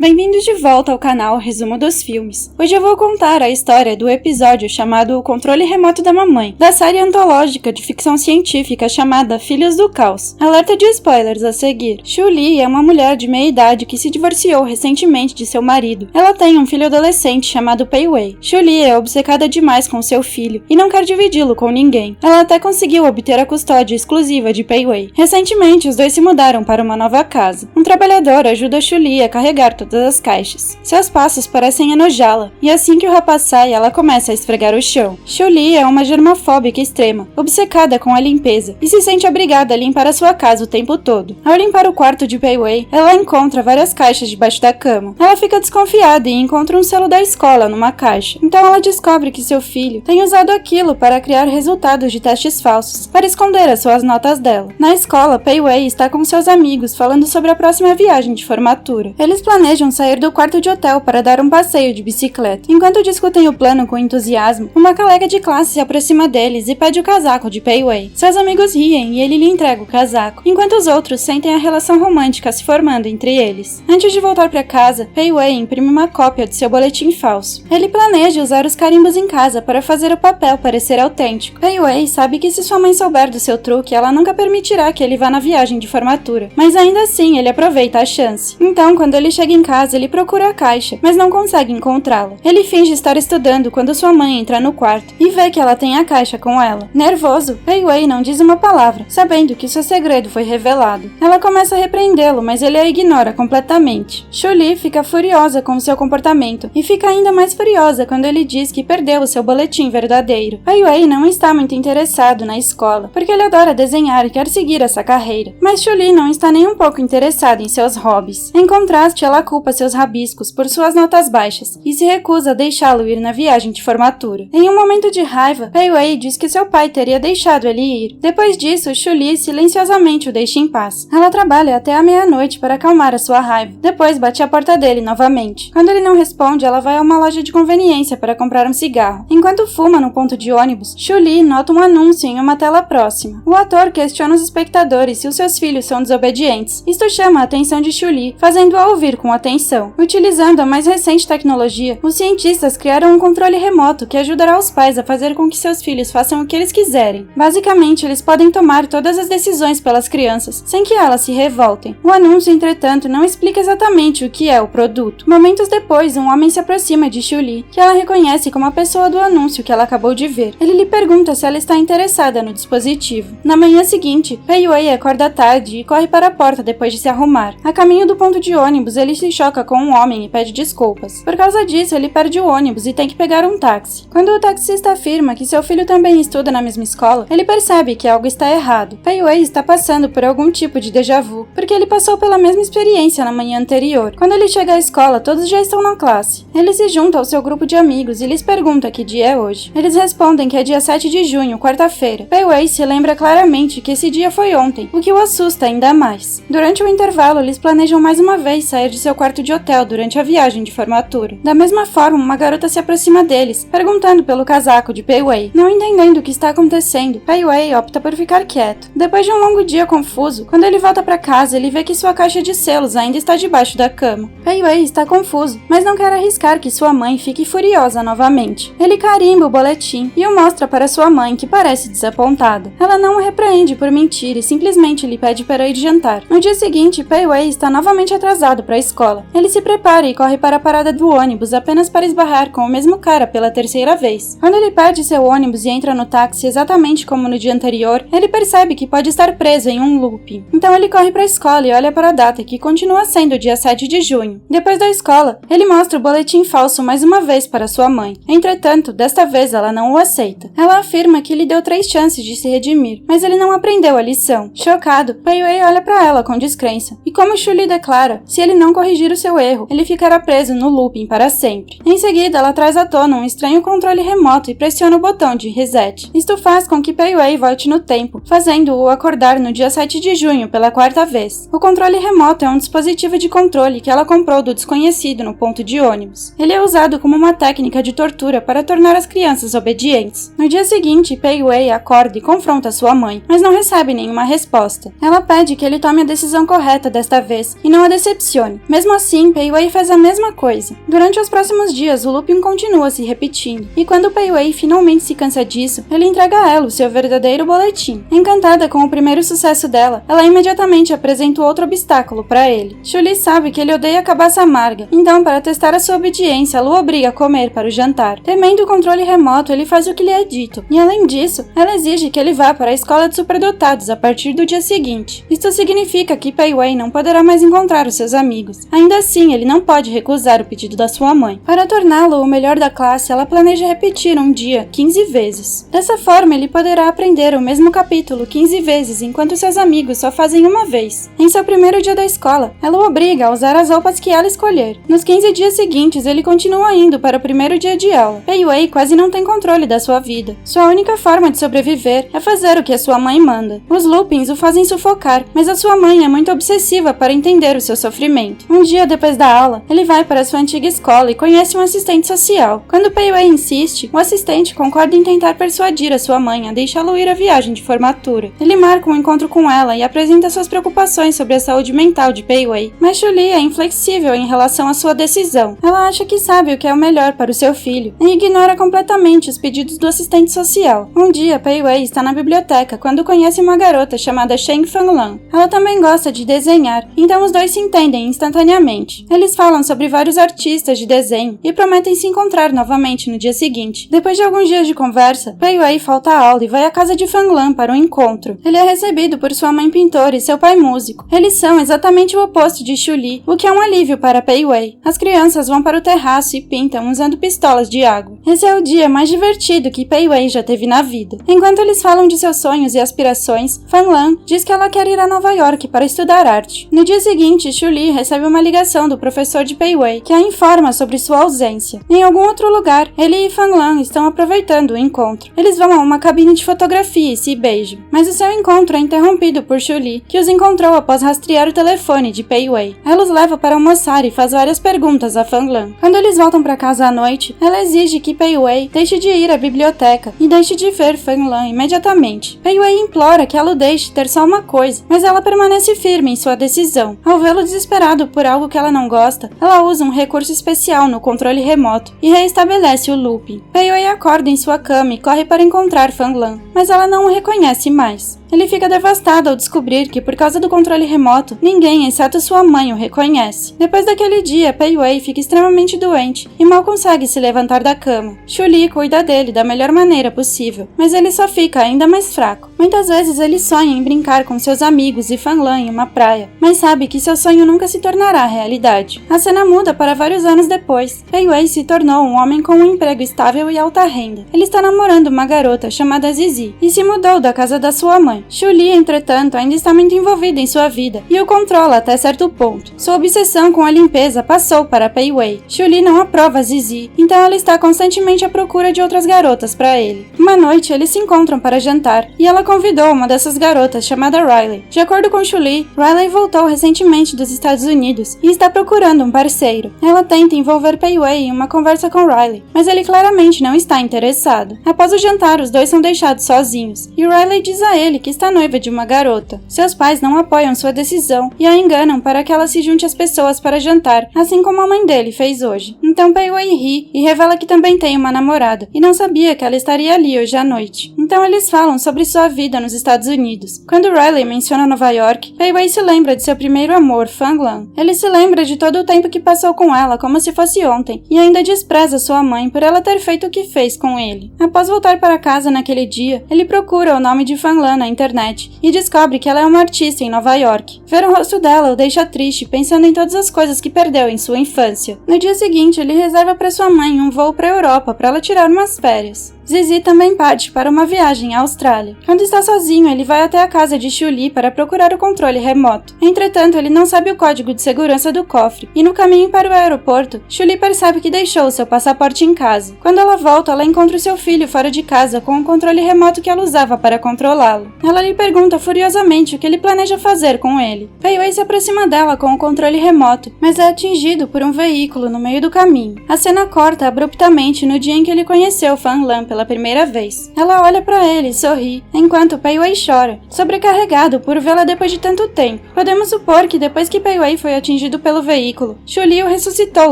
Bem-vindos de volta ao canal Resumo dos Filmes. Hoje eu vou contar a história do episódio chamado O Controle Remoto da Mamãe, da série antológica de ficção científica chamada Filhos do Caos. Alerta de spoilers a seguir. Shu-Li é uma mulher de meia idade que se divorciou recentemente de seu marido. Ela tem um filho adolescente chamado Pei Wei. Shu-Li é obcecada demais com seu filho e não quer dividi-lo com ninguém. Ela até conseguiu obter a custódia exclusiva de Pei Wei. Recentemente, os dois se mudaram para uma nova casa. Um trabalhador ajuda Shu-Li a carregar todas as caixas. Seus passos parecem enojá-la, e assim que o rapaz sai, ela começa a esfregar o chão. Shu-Li é uma germofóbica extrema, obcecada com a limpeza, e se sente obrigada a limpar a sua casa o tempo todo. Ao limpar o quarto de Pei Wei, ela encontra várias caixas debaixo da cama. Ela fica desconfiada e encontra um selo da escola numa caixa. Então ela descobre que seu filho tem usado aquilo para criar resultados de testes falsos, para esconder as suas notas dela. Na escola, Pei Wei está com seus amigos falando sobre a próxima viagem de formatura. Eles planejam sair do quarto de hotel para dar um passeio de bicicleta. Enquanto discutem o plano com entusiasmo, uma colega de classe se aproxima deles e pede o casaco de Pei Wei. Seus amigos riem e ele lhe entrega o casaco, enquanto os outros sentem a relação romântica se formando entre eles. Antes de voltar para casa, Pei Wei imprime uma cópia de seu boletim falso. Ele planeja usar os carimbos em casa para fazer o papel parecer autêntico. Pei Wei sabe que se sua mãe souber do seu truque, ela nunca permitirá que ele vá na viagem de formatura, mas ainda assim ele aproveita a chance. Então, quando ele chega em casa, ele procura a caixa, mas não consegue encontrá-la. Ele finge estar estudando quando sua mãe entra no quarto e vê que ela tem a caixa com ela. Nervoso, Pei Wei não diz uma palavra, sabendo que seu segredo foi revelado. Ela começa a repreendê-lo, mas ele a ignora completamente. Shu-Li fica furiosa com seu comportamento e fica ainda mais furiosa quando ele diz que perdeu o seu boletim verdadeiro. Pei Wei não está muito interessado na escola, porque ele adora desenhar e quer seguir essa carreira, mas Shu-Li não está nem um pouco interessada em seus hobbies. Em contraste, ela culpa seus rabiscos por suas notas baixas e se recusa a deixá-lo ir na viagem de formatura. Em um momento de raiva, Pei Wei diz que seu pai teria deixado ele ir. Depois disso, Shu-Li silenciosamente o deixa em paz. Ela trabalha até a meia-noite para acalmar a sua raiva. Depois bate a porta dele novamente. Quando ele não responde, ela vai a uma loja de conveniência para comprar um cigarro. Enquanto fuma no ponto de ônibus, Shu-Li nota um anúncio em uma tela próxima. O ator questiona os espectadores se os seus filhos são desobedientes. Isto chama a atenção de Shu-Li, fazendo-a ouvir com atenção. Utilizando a mais recente tecnologia, os cientistas criaram um controle remoto que ajudará os pais a fazer com que seus filhos façam o que eles quiserem. Basicamente, eles podem tomar todas as decisões pelas crianças, sem que elas se revoltem. O anúncio, entretanto, não explica exatamente o que é o produto. Momentos depois, um homem se aproxima de Shu-Li, que ela reconhece como a pessoa do anúncio que ela acabou de ver. Ele lhe pergunta se ela está interessada no dispositivo. Na manhã seguinte, Pei Wei acorda tarde e corre para a porta depois de se arrumar. A caminho do ponto de ônibus, ele se choca com um homem e pede desculpas. Por causa disso, ele perde o ônibus e tem que pegar um táxi. Quando o taxista afirma que seu filho também estuda na mesma escola, ele percebe que algo está errado. Pei Wei está passando por algum tipo de déjà vu, porque ele passou pela mesma experiência na manhã anterior. Quando ele chega à escola, todos já estão na classe. Ele se junta ao seu grupo de amigos e lhes pergunta que dia é hoje. Eles respondem que é dia 7 de junho, quarta-feira. Pei Wei se lembra claramente que esse dia foi ontem, o que o assusta ainda mais. Durante o intervalo, eles planejam mais uma vez sair de seu quarto de hotel durante a viagem de formatura. Da mesma forma, uma garota se aproxima deles, perguntando pelo casaco de Pei Wei. Não entendendo o que está acontecendo, Pei Wei opta por ficar quieto. Depois de um longo dia confuso, quando ele volta para casa, ele vê que sua caixa de selos ainda está debaixo da cama. Pei Wei está confuso, mas não quer arriscar que sua mãe fique furiosa novamente. Ele carimba o boletim e o mostra para sua mãe, que parece desapontada. Ela não o repreende por mentir e simplesmente lhe pede para ir jantar. No dia seguinte, Pei Wei está novamente atrasado para a escola. Ele se prepara e corre para a parada do ônibus apenas para esbarrar com o mesmo cara pela terceira vez. Quando ele perde seu ônibus e entra no táxi exatamente como no dia anterior, ele percebe que pode estar preso em um looping. Então ele corre para a escola e olha para a data, que continua sendo dia 7 de junho. Depois da escola, ele mostra o boletim falso mais uma vez para sua mãe. Entretanto, desta vez ela não o aceita. Ela afirma que lhe deu 3 chances de se redimir, mas ele não aprendeu a lição. Chocado, Pei Wei olha para ela com descrença. E como Shu-Li declara, se ele não corrigir o seu erro, ele ficará preso no looping para sempre. Em seguida, ela traz à tona um estranho controle remoto e pressiona o botão de reset. Isto faz com que Pei Wei volte no tempo, fazendo-o acordar no dia 7 de junho pela 4ª vez. O controle remoto é um dispositivo de controle que ela comprou do desconhecido no ponto de ônibus. Ele é usado como uma técnica de tortura para tornar as crianças obedientes. No dia seguinte, Pei Wei acorda e confronta sua mãe, mas não recebe nenhuma resposta. Ela pede que ele tome a decisão correta desta vez e não a decepcione. Mesmo assim, Pei Wei faz a mesma coisa. Durante os próximos dias, o looping continua se repetindo, e quando Pei Wei finalmente se cansa disso, ele entrega a ela o seu verdadeiro boletim. Encantada com o primeiro sucesso dela, ela imediatamente apresenta outro obstáculo para ele. Chuli sabe que ele odeia cabaça amarga, então para testar a sua obediência, ela o obriga a comer para o jantar. Temendo o controle remoto, ele faz o que lhe é dito, e além disso, ela exige que ele vá para a escola de superdotados a partir do dia seguinte. Isto significa que Pei Wei não poderá mais encontrar os seus amigos. Ainda assim, ele não pode recusar o pedido da sua mãe. Para torná-lo o melhor da classe, ela planeja repetir um dia 15 vezes. Dessa forma, ele poderá aprender o mesmo capítulo 15 vezes, enquanto seus amigos só fazem uma vez. Em seu primeiro dia da escola, ela o obriga a usar as roupas que ela escolher. Nos 15 dias seguintes, ele continua indo para o primeiro dia de aula. Pei Wei quase não tem controle da sua vida. Sua única forma de sobreviver é fazer o que a sua mãe manda. Os loopings o fazem sufocar, mas a sua mãe é muito obsessiva para entender o seu sofrimento. Um dia depois da aula, ele vai para sua antiga escola e conhece um assistente social. Quando Pei Wei insiste, o assistente concorda em tentar persuadir a sua mãe a deixá-lo ir à viagem de formatura. Ele marca um encontro com ela e apresenta suas preocupações sobre a saúde mental de Pei Wei, mas Chuli é inflexível em relação à sua decisão. Ela acha que sabe o que é o melhor para o seu filho e ignora completamente os pedidos do assistente social. Um dia, Pei Wei está na biblioteca quando conhece uma garota chamada Sheng Fanglan. Ela também gosta de desenhar, então os dois se entendem instantaneamente. Eles falam sobre vários artistas de desenho e prometem se encontrar novamente no dia seguinte. Depois de alguns dias de conversa, Pei Wei falta a aula e vai à casa de Fanglan para um encontro. Ele é recebido por sua mãe pintora e seu pai músico. Eles são exatamente o oposto de Chuli, o que é um alívio para Pei Wei. As crianças vão para o terraço e pintam usando pistolas de água. Esse é o dia mais divertido que Pei Wei já teve na vida. Enquanto eles falam de seus sonhos e aspirações, Fanglan diz que ela quer ir a Nova York para estudar arte. No dia seguinte, Chuli recebe uma ligação do professor de Pei Wei, que a informa sobre sua ausência. Em algum outro lugar, ele e Fanglan estão aproveitando o encontro. Eles vão a uma cabine de fotografia e se beijam, mas o seu encontro é interrompido por Chuli, que os encontrou após rastrear o telefone de Pei Wei. Ela os leva para almoçar e faz várias perguntas a Fanglan. Quando eles voltam para casa à noite, ela exige que Pei Wei deixe de ir à biblioteca e deixe de ver Fanglan imediatamente. Pei Wei implora que ela o deixe ter só uma coisa, mas ela permanece firme em sua decisão. Ao vê-lo desesperado por algo que ela não gosta, ela usa um recurso especial no controle remoto e reestabelece o looping. Pei Wei acorda em sua cama e corre para encontrar Fanglan, mas ela não o reconhece mais. Ele fica devastado ao descobrir que, por causa do controle remoto, ninguém, exceto sua mãe, o reconhece. Depois daquele dia, Pei Wei fica extremamente doente e mal consegue se levantar da cama. Chuli cuida dele da melhor maneira possível, mas ele só fica ainda mais fraco. Muitas vezes ele sonha em brincar com seus amigos e Fanglan em uma praia, mas sabe que seu sonho nunca se tornará realidade. A cena muda para vários anos depois. Pei Wei se tornou um homem com um emprego estável e alta renda. Ele está namorando uma garota chamada Zizi e se mudou da casa da sua mãe. Chuli, entretanto, ainda está muito envolvida em sua vida e o controla até certo ponto. Sua obsessão com a limpeza passou para Pei Wei. Chuli não aprova Zizi, então ela está constantemente à procura de outras garotas para ele. Uma noite, eles se encontram para jantar e ela convidou uma dessas garotas chamada Riley. De acordo com Chuli, Riley voltou recentemente dos Estados Unidos e está procurando um parceiro. Ela tenta envolver Pei Wei em uma conversa com Riley, mas ele claramente não está interessado. Após o jantar, os dois são deixados sozinhos e Riley diz a ele que está noiva de uma garota. Seus pais não apoiam sua decisão e a enganam para que ela se junte às pessoas para jantar, assim como a mãe dele fez hoje. Então Pei Wei ri e revela que também tem uma namorada e não sabia que ela estaria ali hoje à noite. Então eles falam sobre sua vida nos Estados Unidos. Quando Riley menciona Nova York, Pei Wei se lembra de seu primeiro amor, Fanglan. Ele se lembra de todo o tempo que passou com ela como se fosse ontem e ainda despreza sua mãe por ela ter feito o que fez com ele. Após voltar para casa naquele dia, ele procura o nome de Fanglan na internet e descobre que ela é uma artista em Nova York. Ver o rosto dela o deixa triste, pensando em todas as coisas que perdeu em sua infância. No dia seguinte, ele reserva para sua mãe um voo para a Europa para ela tirar umas férias. Zizi também parte para uma viagem à Austrália. Quando está sozinho, ele vai até a casa de Chuli para procurar o controle remoto. Entretanto, ele não sabe o código de segurança do cofre, e no caminho para o aeroporto, Chuli percebe que deixou seu passaporte em casa. Quando ela volta, ela encontra o seu filho fora de casa com o controle remoto que ela usava para controlá-lo. Ela lhe pergunta furiosamente o que ele planeja fazer com ele. Pei Wei se aproxima dela com o controle remoto, mas é atingido por um veículo no meio do caminho. A cena corta abruptamente no dia em que ele conheceu Fanglan pela pela primeira vez. Ela olha pra ele e sorri, enquanto Pei Wei chora, sobrecarregado por vê-la depois de tanto tempo. Podemos supor que depois que Pei Wei foi atingido pelo veículo, Xu Li o ressuscitou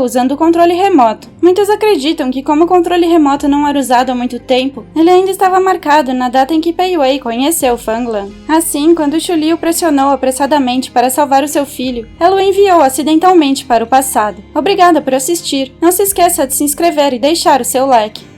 usando o controle remoto. Muitos acreditam que como o controle remoto não era usado há muito tempo, ele ainda estava marcado na data em que Pei Wei conheceu Fang Lan. Assim, quando Xu Li o pressionou apressadamente para salvar o seu filho, ela o enviou acidentalmente para o passado. Obrigada por assistir. Não se esqueça de se inscrever e deixar o seu like.